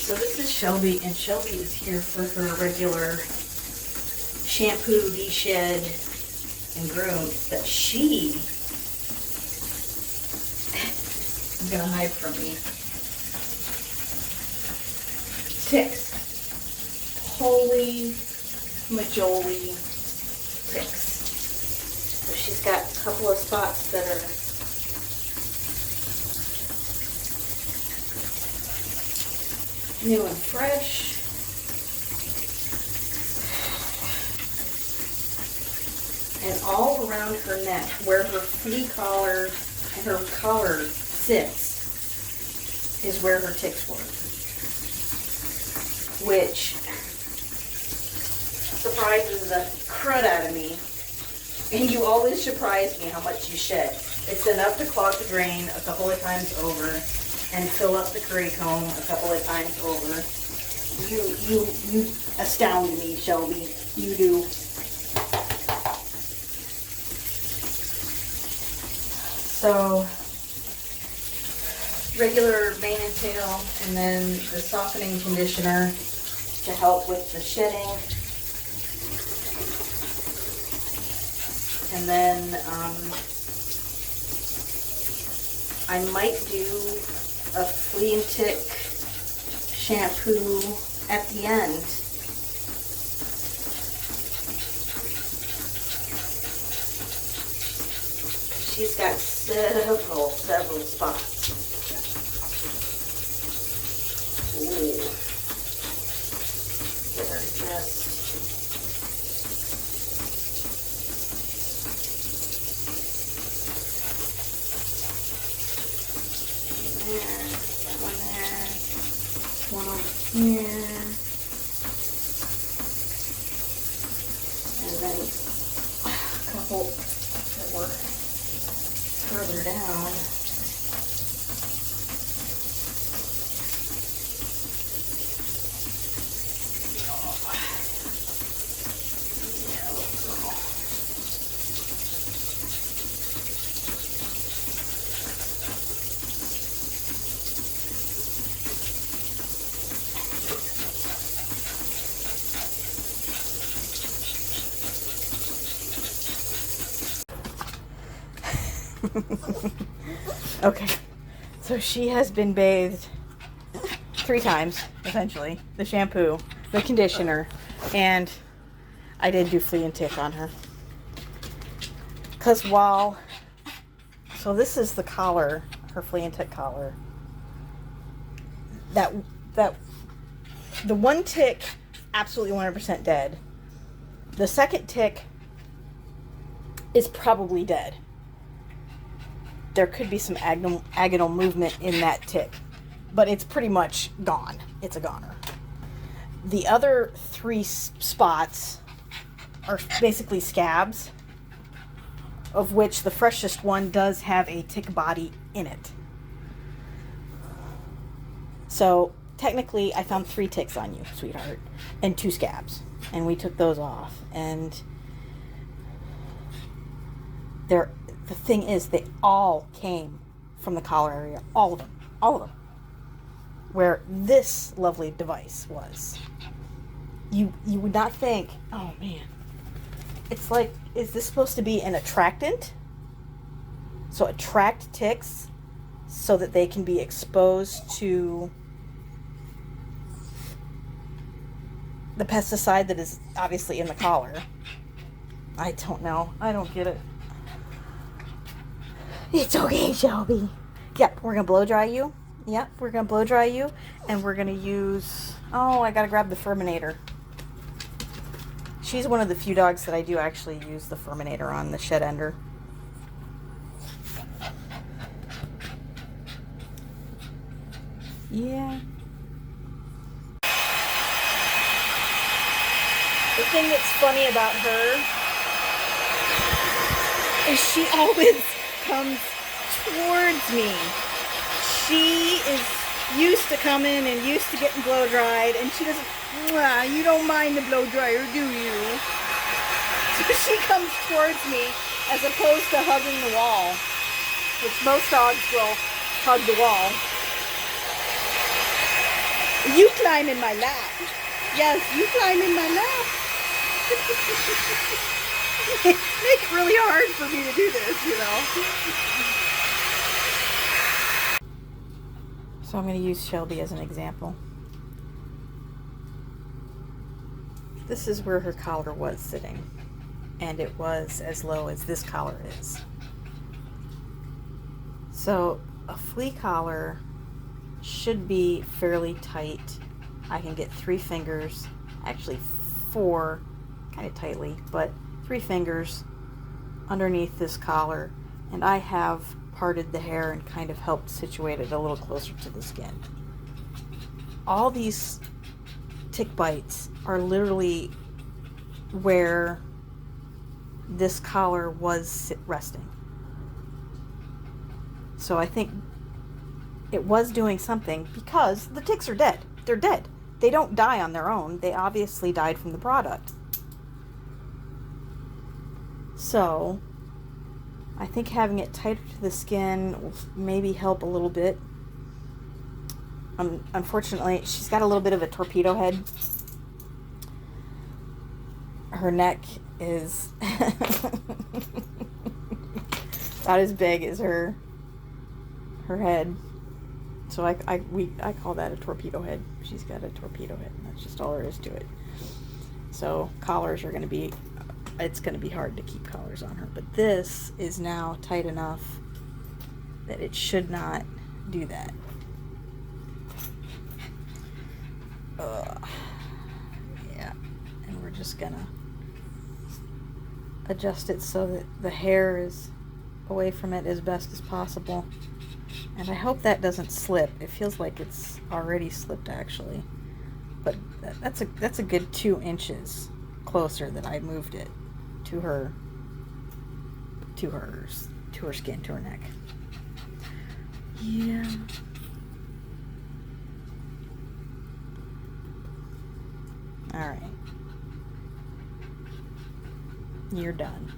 So this is Shelby, and Shelby is here for her regular shampoo, de-shed, and groom that she is going to hide from me. Ticks. Holy majoli ticks. So she's got a couple of spots that are new and fresh. And all around her neck, where her flea collar and her collar sits, is where her ticks were. Which surprises the crud out of me. And you always surprise me how much you shed. It's enough to clog the drain a couple of times over and fill up the curry comb a couple of times over. You astound me, Shelby. You do. So, regular mane and tail, and then the softening conditioner to help with the shedding. And then I might do a flea and tick shampoo at the end. She's got several spots. Ooh. Get her just there, that one there, one over here, and then a couple that were further down. Okay, so she has been bathed 3 times, essentially. The shampoo, the conditioner, and I did do flea and tick on her. Because so this is the collar, her flea and tick collar. The one tick, absolutely 100% dead. The second tick is probably dead. There could be some agonal movement in that tick, but it's pretty much gone. It's a goner. The other 3 spots are basically scabs, of which the freshest one does have a tick body in it. So technically I found 3 ticks on you, sweetheart, and 2 scabs, and we took those off. And the thing is, they all came from the collar area. All of them. Where this lovely device was. You would not think, oh man. It's like, is this supposed to be an attractant? So attract ticks so that they can be exposed to the pesticide that is obviously in the collar. I don't know. I don't get it. It's okay, Shelby. Yep, we're going to blow dry you. Yep, we're going to blow dry you. And we're going to use... Oh, I got to grab the Furminator. She's one of the few dogs that I do actually use the Furminator on, the shed ender. Yeah. The thing that's funny about her is she always comes towards me. She is used to coming and used to getting blow dried, and she doesn't, you don't mind the blow dryer, do you? So she comes towards me as opposed to hugging the wall, which most dogs will hug the wall. You climb in my lap. Yes, you climb in my lap. Make it really hard for me to do this, you know. So I'm going to use Shelby as an example. This is where her collar was sitting, and it was as low as this collar is. So a flea collar should be fairly tight. I can get 3 fingers, actually 4, kind of tightly, but 3 fingers underneath this collar, and I have parted the hair and kind of helped situate it a little closer to the skin. All these tick bites are literally where this collar was resting. So I think it was doing something, because the ticks are dead. They're dead. They don't die on their own. They obviously died from the product. So I think having it tighter to the skin will maybe help a little bit. Unfortunately, she's got a little bit of a torpedo head. Her neck is about as big as her head. So I call that a torpedo head. She's got a torpedo head, and that's just all there is to it. So collars are going to be, it's going to be hard to keep collars on her. But this is now tight enough that it should not do that. Yeah, and we're just going to adjust it so that the hair is away from it as best as possible. And I hope that doesn't slip. It feels like it's already slipped, actually. But that's a good 2 inches closer that I moved it to her skin, to her neck. Yeah. All right. You're done.